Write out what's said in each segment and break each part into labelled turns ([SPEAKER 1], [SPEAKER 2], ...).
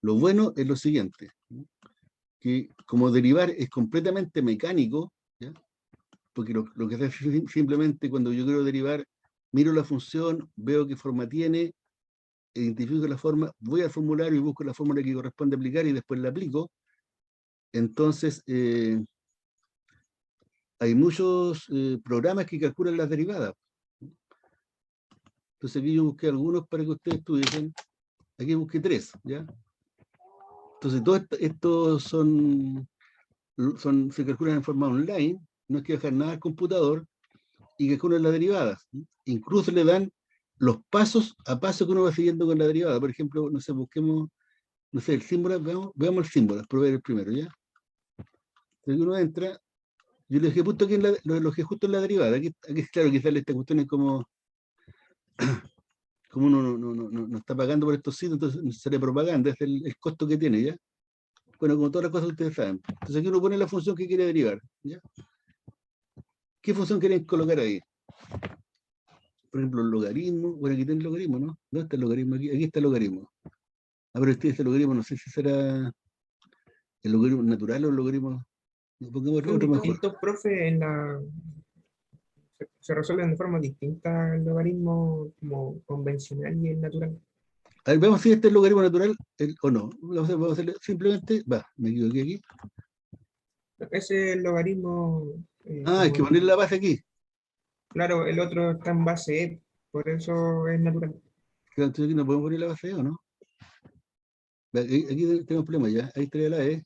[SPEAKER 1] Lo bueno es lo siguiente, ¿no? Que como derivar es completamente mecánico, ¿ya? Porque lo que hace simplemente cuando yo quiero derivar, miro la función, veo qué forma tiene, identifico la forma, voy al formulario y busco la fórmula que corresponde aplicar y después la aplico. Entonces, hay muchos programas que calculan las derivadas. Entonces aquí yo busqué algunos para que ustedes estudiesen. Aquí busqué 3, ¿ya? Entonces todos estos se calculan en forma online, no hay que dejar nada al computador y calculan las derivadas. Incluso le dan los pasos a paso que uno va siguiendo con la derivada. Por ejemplo, no sé, busquemos, no sé, el símbolo, veamos el símbolo, por ver el primero, ¿ya? Entonces uno entra, yo lo dejé justo aquí lo dejé justo en la derivada. Aquí claro, quizás esta cuestión es como uno no está pagando por estos sitios, entonces sale propaganda, es el costo que tiene, ¿ya? Bueno, como todas las cosas que ustedes saben. Entonces aquí uno pone la función que quiere derivar, ¿ya? ¿Qué función quieren colocar ahí? Por ejemplo, el logaritmo. Bueno, aquí tiene el logaritmo, ¿no? ¿Dónde está el logaritmo? Aquí está el logaritmo. Ah, pero este logaritmo no sé si será el logaritmo natural o el logaritmo. Pongamos
[SPEAKER 2] Son
[SPEAKER 1] otro mejor.
[SPEAKER 2] distintos, profe, se resuelven de forma distinta el logaritmo como convencional y el natural.
[SPEAKER 1] A ver, veamos si este es el logaritmo natural o no. Vamos a hacerle simplemente. Me equivoqué aquí.
[SPEAKER 2] Ese es el logaritmo,
[SPEAKER 1] Ah, hay
[SPEAKER 2] como
[SPEAKER 1] que poner la base aquí.
[SPEAKER 2] claro, el otro está en base E, por eso es natural.
[SPEAKER 1] Entonces aquí no podemos poner la base E, ¿o no? Aquí tenemos problemas ya. Ahí estaría la E.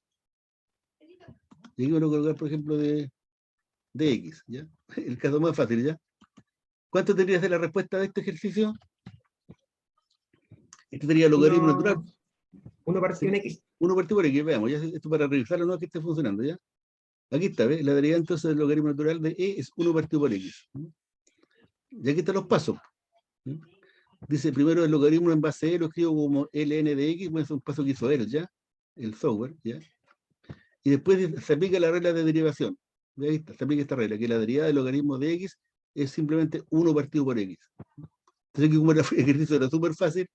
[SPEAKER 1] Y aquí vamos a colocar, por ejemplo, de X, ¿ya? El caso más fácil, ¿ya? ¿Cuánto tendría que ser la respuesta de este ejercicio? Este sería el logaritmo natural.
[SPEAKER 2] Uno partido en X.
[SPEAKER 1] 1 partido por X, veamos, ya esto para revisarlo, no que esté funcionando, ¿ya? Aquí está, ¿ves? La derivada entonces del logaritmo natural de E es 1 partido por X. Y aquí están los pasos. Dice primero el logaritmo en base E, lo escribo como ln de X, bueno, es un paso que hizo él, ¿ya? El software, ¿ya? Y después se aplica la regla de derivación. Ahí está, se aplica esta regla, que la derivada del logaritmo de X es simplemente 1 partido por X. Entonces aquí como el ejercicio era súper fácil,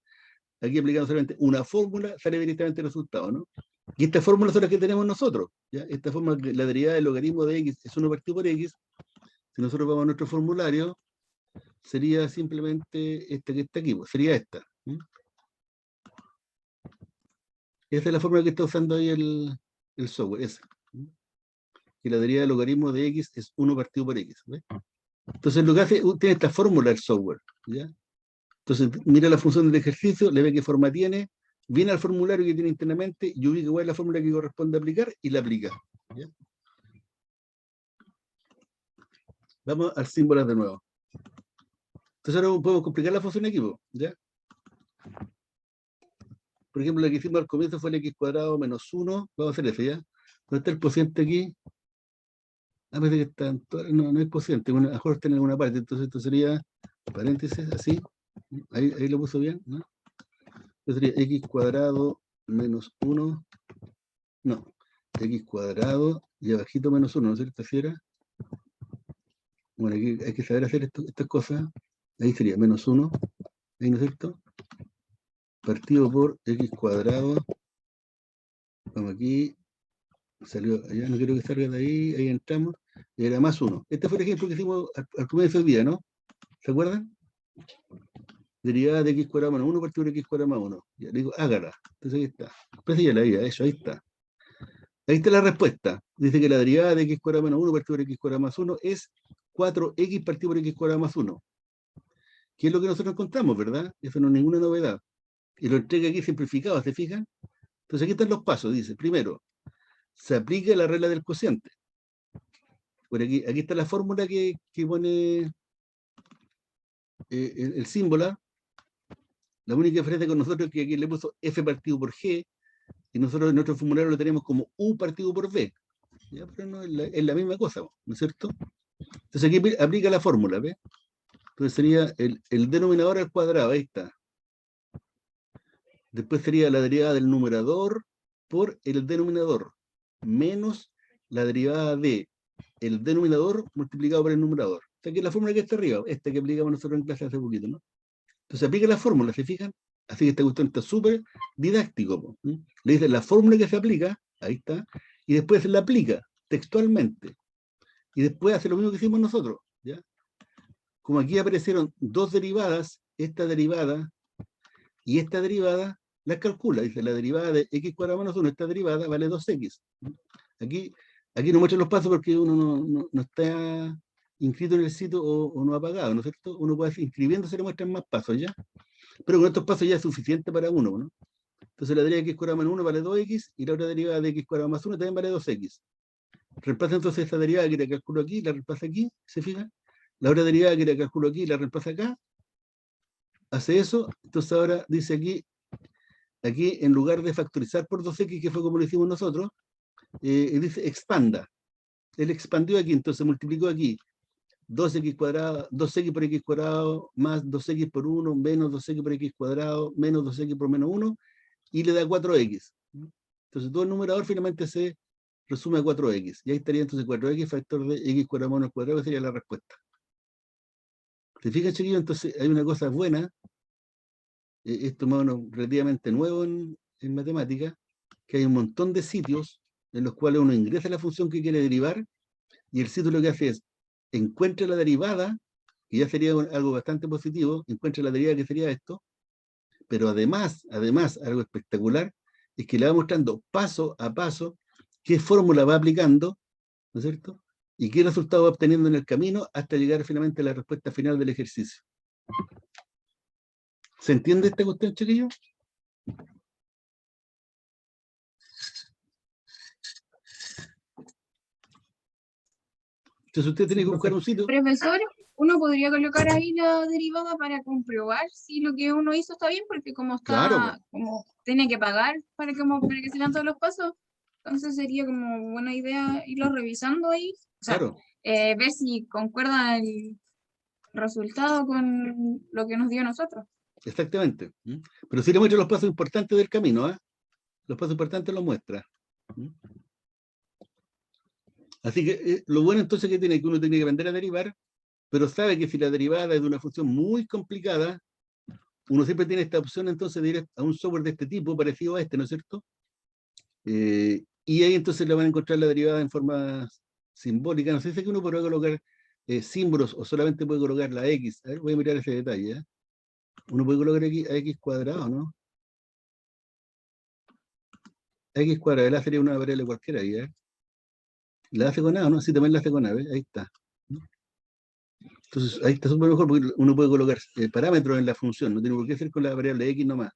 [SPEAKER 1] aquí aplicando solamente una fórmula, sale directamente el resultado, ¿no? Y estas fórmulas son las que tenemos nosotros, ¿ya? Esta fórmula, la derivada del logaritmo de X es 1 partido por X. Si nosotros vamos a nuestro formulario, sería simplemente esta que está aquí, pues, sería esta. Esa es la fórmula que está usando ahí el software, esa. Que la derivada del logaritmo de X es 1 partido por X, ¿ves? Entonces lo que hace, tiene esta fórmula el software, ¿ya? Entonces mira la función del ejercicio, le ve qué forma tiene, viene al formulario que tiene internamente y ubica cuál es la fórmula que corresponde aplicar y la aplica, ¿ya? Vamos al símbolo de nuevo. Entonces ahora podemos complicar la función equipo, ¿ya? Por ejemplo, lo que hicimos al comienzo fue el x cuadrado menos 1. Vamos a hacer eso, ¿ya? ¿Dónde está el cociente aquí? A veces que está no es cociente, bueno, a lo mejor está en alguna parte, entonces esto sería paréntesis, así. Ahí lo puso bien, ¿no? Esto sería x cuadrado menos 1. No, x cuadrado y abajito menos 1, ¿no es cierto? Así era. Bueno, aquí hay que saber hacer estas cosas. Ahí sería menos 1, ahí, ¿no es cierto? Partido por x cuadrado. Vamos aquí, salió allá, no quiero que salga de ahí entramos, y era más 1. Este fue el ejemplo que hicimos al comienzo del día, ¿no? ¿Se acuerdan? Derivada de x cuadrado menos 1 partido por x cuadrado más 1. Ya le digo, hágala. Entonces ahí está. Pues ya la vida, eso, ahí está. Ahí está la respuesta. Dice que la derivada de x cuadrado menos 1 partido por x cuadrado más 1 es 4x partido por x cuadrado más 1. Que es lo que nosotros encontramos, ¿verdad? Eso no es ninguna novedad. Y lo entrega aquí simplificado, ¿se fijan? Entonces aquí están los pasos. Dice, primero, se aplica la regla del cociente. Por aquí está la fórmula que pone el símbolo. La única diferencia con nosotros es que aquí le puso f partido por g, y nosotros en nuestro formulario lo tenemos como u partido por b. ¿Ya? Pero no es la misma cosa, ¿no es cierto? Entonces aquí aplica la fórmula, ¿ves? Entonces sería el denominador al cuadrado, ahí está. Después sería la derivada del numerador por el denominador, menos la derivada de el denominador multiplicado por el numerador. O sea que es la fórmula que está arriba, esta que aplicamos nosotros en clase hace poquito, ¿no? Entonces aplica la fórmula, ¿se fijan? Así que esta cuestión está súper didáctico, po. Le dice la fórmula que se aplica, ahí está, y después la aplica textualmente. Y después hace lo mismo que hicimos nosotros, ¿ya? Como aquí aparecieron dos derivadas, esta derivada y esta derivada, las calcula. Dice la derivada de x cuadrado menos 1, esta derivada vale 2x. Aquí no muestran los pasos porque uno no está inscrito en el sitio o no ha pagado, ¿no es cierto? Uno puede ir inscribiéndose, le muestran más pasos, ¿ya? Pero con estos pasos ya es suficiente para uno, ¿no? Entonces la derivada de x cuadrado menos 1 vale 2x y la otra derivada de x cuadrado más 1 también vale 2x. Reemplaza entonces esta derivada que la calculo aquí, la reemplaza aquí, ¿se fijan? La otra derivada que la calculo aquí, la reemplaza acá. Hace eso, entonces ahora dice aquí en lugar de factorizar por 2x, que fue como lo hicimos nosotros, dice expanda. Él expandió aquí, entonces multiplicó aquí 2x cuadrado, 2x por x cuadrado, más 2x por 1, menos 2x por x cuadrado, menos 2x por menos 1, y le da 4x. Entonces todo el numerador finalmente se resume a 4x. Y ahí estaría entonces 4x factor de x cuadrado menos cuadrado, que sería la respuesta. ¿Se fijan, chiquillos? Entonces hay una cosa buena, esto más o menos relativamente nuevo en matemática, que hay un montón de sitios en los cuales uno ingresa la función que quiere derivar, y el sitio lo que hace es encuentra la derivada, que ya sería algo bastante positivo, encuentra la derivada que sería esto, pero además, algo espectacular, es que le va mostrando paso a paso qué fórmula va aplicando, ¿no es cierto? Y qué resultado va obteniendo en el camino hasta llegar finalmente a la respuesta final del ejercicio. ¿Se entiende esta cuestión, chiquillos? Entonces usted tiene
[SPEAKER 2] Sí,
[SPEAKER 1] que buscar
[SPEAKER 2] profe.
[SPEAKER 1] un sitio.
[SPEAKER 3] Profesor, uno podría colocar ahí la derivada para comprobar si lo que uno hizo está bien, porque como
[SPEAKER 1] Claro,
[SPEAKER 3] está, como tiene que pagar para que se dan todos los pasos, entonces sería como buena idea irlo revisando ahí, o sea,
[SPEAKER 1] claro,
[SPEAKER 3] ver si concuerda el resultado con lo que nos dio a nosotros.
[SPEAKER 1] exactamente. Pero sí le muestra los pasos importantes del camino, ¿eh? Los pasos importantes los muestra. Así que lo bueno entonces que tiene que uno tiene que aprender a derivar, pero sabe que si la derivada es de una función muy complicada, uno siempre tiene esta opción entonces de ir a un software de este tipo, parecido a este, ¿no es cierto? Y ahí entonces le van a encontrar la derivada en forma simbólica. No sé si es que uno podrá colocar símbolos o solamente puede colocar la x. A ver, voy a mirar ese detalle. ¿Eh? Uno puede colocar aquí a x cuadrado, ¿no? A x cuadrado, la sería una variable cualquiera ahí, ¿eh? La hace con A, ¿no? Sí, también la hace con A, ¿ves? Ahí está. Entonces, ahí está súper mejor porque uno puede colocar parámetros en la función, no tiene por qué ser con la variable x nomás.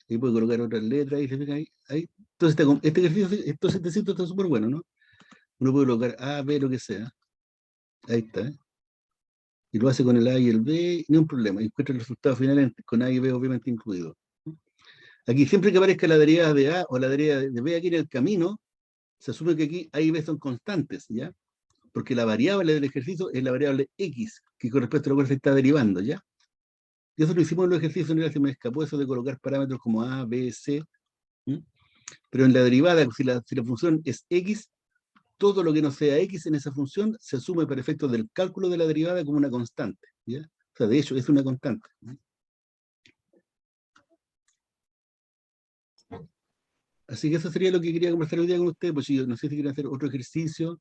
[SPEAKER 1] Ahí puede colocar otras letras, ahí se fija ahí. Entonces, este ejercicio, este sitio está súper bueno, ¿no? Uno puede colocar A, B, lo que sea. Ahí está, ¿eh? Y lo hace con el A y el B, ni un problema. Y encuentra el resultado final con A y B obviamente incluido. Aquí siempre que aparezca la derivada de A o la derivada de B aquí en el camino, se asume que aquí A y B son constantes, ¿ya? Porque la variable del ejercicio es la variable X, que con respecto a lo cual se está derivando, ¿ya? Y eso lo hicimos en los ejercicios, en se me escapó eso de colocar parámetros como A, B, C. ¿M? Pero en la derivada, si la función es X, todo lo que no sea X en esa función se asume para efectos del cálculo de la derivada como una constante, ¿ya? O sea, de hecho, es una constante. Así que eso sería lo que quería conversar hoy día con ustedes, pues yo no sé si quieren hacer otro ejercicio.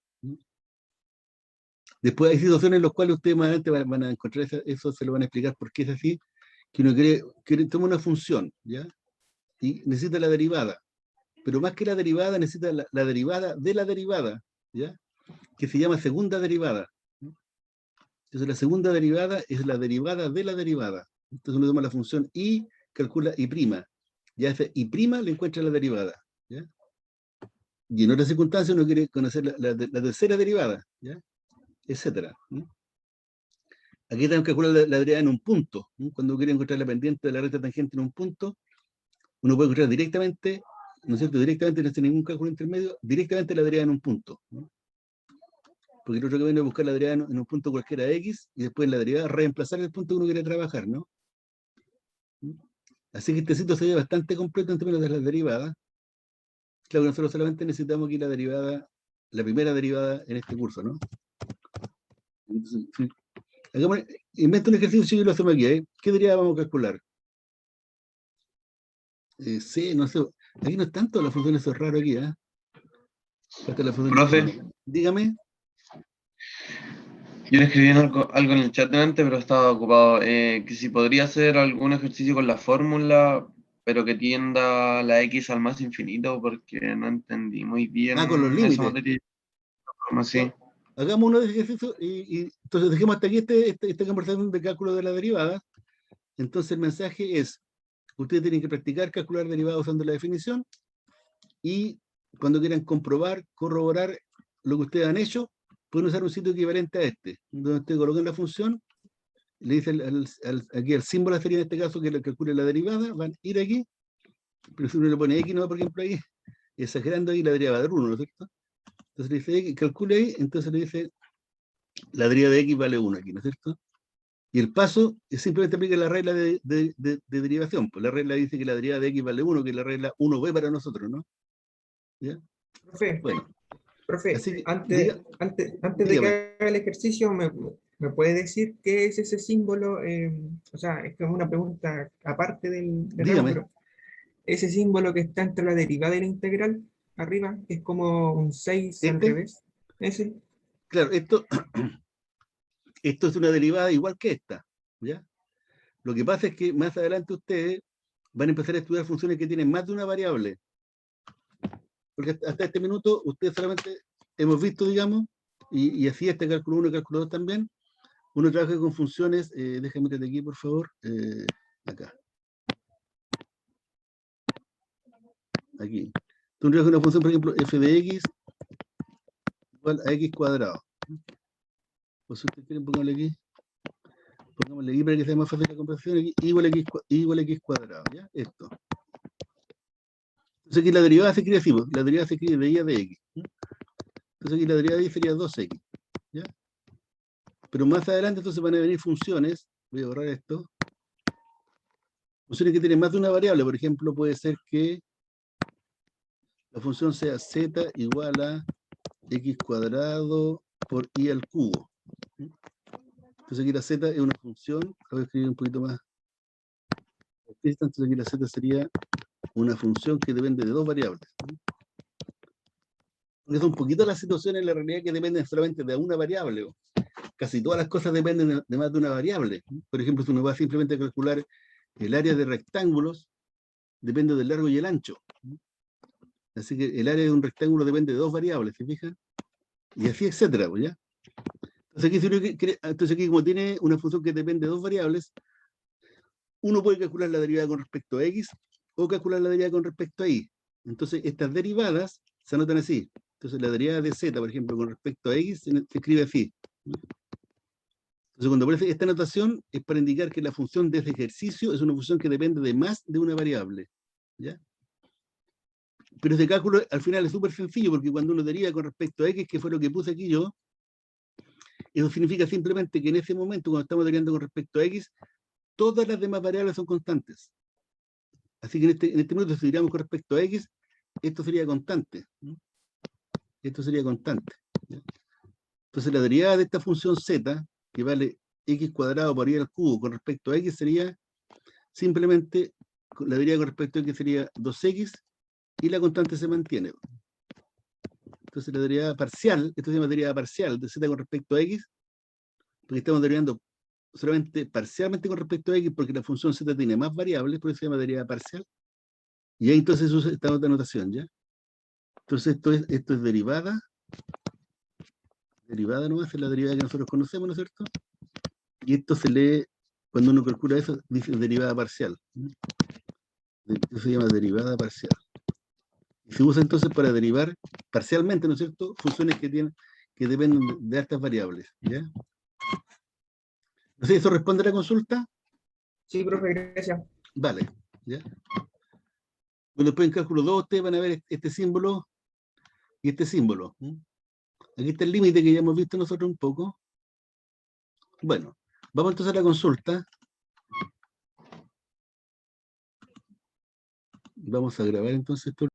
[SPEAKER 1] Después hay situaciones en las cuales ustedes más adelante van a encontrar eso, se lo van a explicar por qué es así, que uno quiere tomar una función, ¿ya? Y necesita la derivada. Pero más que la derivada, necesita la derivada de la derivada, ¿ya? Que se llama segunda derivada. Entonces la segunda derivada es la derivada de la derivada. Entonces uno toma la función y calcula y prima. Ya ese y prima le encuentra la derivada, ¿ya? Y en otras circunstancias uno quiere conocer la tercera derivada, ¿ya? Etcétera. Aquí tenemos que calcular la derivada en un punto. Cuando uno quiere encontrar la pendiente de la recta tangente en un punto, uno puede encontrar directamente, ¿no es cierto? Directamente, no hace ningún cálculo intermedio, directamente la derivada en un punto. Porque el otro que viene es buscar la derivada en un punto cualquiera X, y después en la derivada reemplazar el punto que uno quiere trabajar, ¿no? Así que este sitio se ve bastante completo en términos de las derivadas. Claro, nosotros solamente necesitamos aquí la derivada, la primera derivada en este curso, ¿no? Entonces, inventa un ejercicio y lo hacemos aquí, ¿eh? ¿Qué derivada vamos a calcular? Sí, no sé. Aquí no están todas las funciones, eso es raro aquí, ¿eh? Falta la función.
[SPEAKER 4] Profe,
[SPEAKER 1] Dígame.
[SPEAKER 4] yo le escribí algo en el chat delante, pero estaba ocupado. Que si podría hacer algún ejercicio con la fórmula, pero que tienda la X al más infinito, porque no entendí muy bien
[SPEAKER 1] Ah, con los
[SPEAKER 4] esa
[SPEAKER 1] límites.
[SPEAKER 4] materia. Así.
[SPEAKER 1] Hagamos uno de ejercicios y entonces dejemos hasta aquí esta conversación de cálculo de la derivada. Entonces el mensaje es, ustedes tienen que practicar calcular derivadas usando la definición y cuando quieran comprobar, corroborar lo que ustedes han hecho, pueden usar un sitio equivalente a este, donde ustedes colocan la función, le dice aquí el símbolo sería en este caso que le calcule la derivada, van a ir aquí, pero si uno le pone X, no, por ejemplo, ahí, exagerando ahí la derivada de 1, ¿no es cierto? Entonces le dice X, calcule ahí, entonces le dice la derivada de X vale 1 aquí, ¿no es cierto? Y el paso es simplemente aplica la regla de derivación, pues la regla dice que la derivada de X vale 1, que es la regla 1b para nosotros, ¿no? ¿Ya?
[SPEAKER 2] Profe,
[SPEAKER 1] Bueno,
[SPEAKER 2] profe,
[SPEAKER 1] así que,
[SPEAKER 2] antes de
[SPEAKER 1] dígame.
[SPEAKER 2] que haga el ejercicio, ¿me puede decir qué es ese símbolo? O sea, es que es una pregunta aparte del ramo,
[SPEAKER 1] Dígame.
[SPEAKER 2] pero ese símbolo que está entre la derivada y la integral, arriba, que es como un 6 al revés. Ese.
[SPEAKER 1] Claro, esto es una derivada igual que esta, ¿ya? Lo que pasa es que más adelante ustedes van a empezar a estudiar funciones que tienen más de una variable. Porque hasta este minuto ustedes solamente hemos visto, digamos, y así este cálculo 1 y cálculo 2 también, uno trabaja con funciones, déjame meter aquí, por favor, acá. Aquí. Tú trabajas una función, por ejemplo, f de x igual a x cuadrado. O si ustedes quieren, pongámosle aquí. Pongámosle aquí para que sea más fácil la comprensión. Aquí, igual a x cuadrado, ¿ya? Esto. Entonces aquí la derivada se escribe así, pues, la derivada se escribe de y a de x. Entonces aquí la derivada de y sería 2x. ¿Ya? Pero más adelante entonces van a venir funciones, voy a borrar esto, funciones que tienen más de una variable, por ejemplo, puede ser que la función sea z igual a x cuadrado por y al cubo. Entonces aquí la z es una función, la voy a escribir un poquito más explícita, entonces aquí la z sería una función que depende de dos variables. Porque son un poquito las situaciones en la realidad que dependen solamente de una variable. Casi todas las cosas dependen de más de una variable. Por ejemplo, si uno va simplemente a calcular el área de rectángulos, depende del largo y el ancho. Así que el área de un rectángulo depende de dos variables, ¿se fijan? Y así, etcétera, pues, ¿ya? Entonces aquí, como tiene una función que depende de dos variables, uno puede calcular la derivada con respecto a x o calcular la derivada con respecto a y. Entonces estas derivadas se anotan así. Entonces la derivada de z, por ejemplo, con respecto a x, se escribe así. Entonces cuando aparece esta notación es para indicar que la función de este ejercicio es una función que depende de más de una variable. ¿Ya? Pero este cálculo al final es súper sencillo porque cuando uno deriva con respecto a x, que fue lo que puse aquí yo, eso significa simplemente que en ese momento, cuando estamos derivando con respecto a x, todas las demás variables son constantes. Así que en este momento, si derivamos con respecto a x, esto sería constante. Esto sería constante. Entonces la derivada de esta función z, que vale x cuadrado por y al cubo con respecto a x, sería simplemente, la derivada con respecto a x sería 2x, y la constante se mantiene. Entonces la derivada parcial, esto se llama derivada parcial de z con respecto a x, porque estamos derivando solamente parcialmente con respecto a x, porque la función z tiene más variables, por eso se llama derivada parcial. Y ahí entonces usa esta otra notación, ¿ya? Entonces esto es derivada nomás, es la derivada que nosotros conocemos, ¿no es cierto? Y esto se lee, cuando uno calcula eso, dice derivada parcial. Eso se llama derivada parcial. Y se usa entonces para derivar parcialmente, ¿no es cierto?, funciones que dependen de estas variables, ¿ya? No sé, ¿eso responde a la consulta?
[SPEAKER 2] Sí, profe, gracias.
[SPEAKER 1] Vale, ¿ya? Bueno, después en cálculo 2 ustedes van a ver este símbolo y este símbolo. Aquí está el límite que ya hemos visto nosotros un poco. Bueno, vamos entonces a la consulta. Vamos a grabar entonces esto.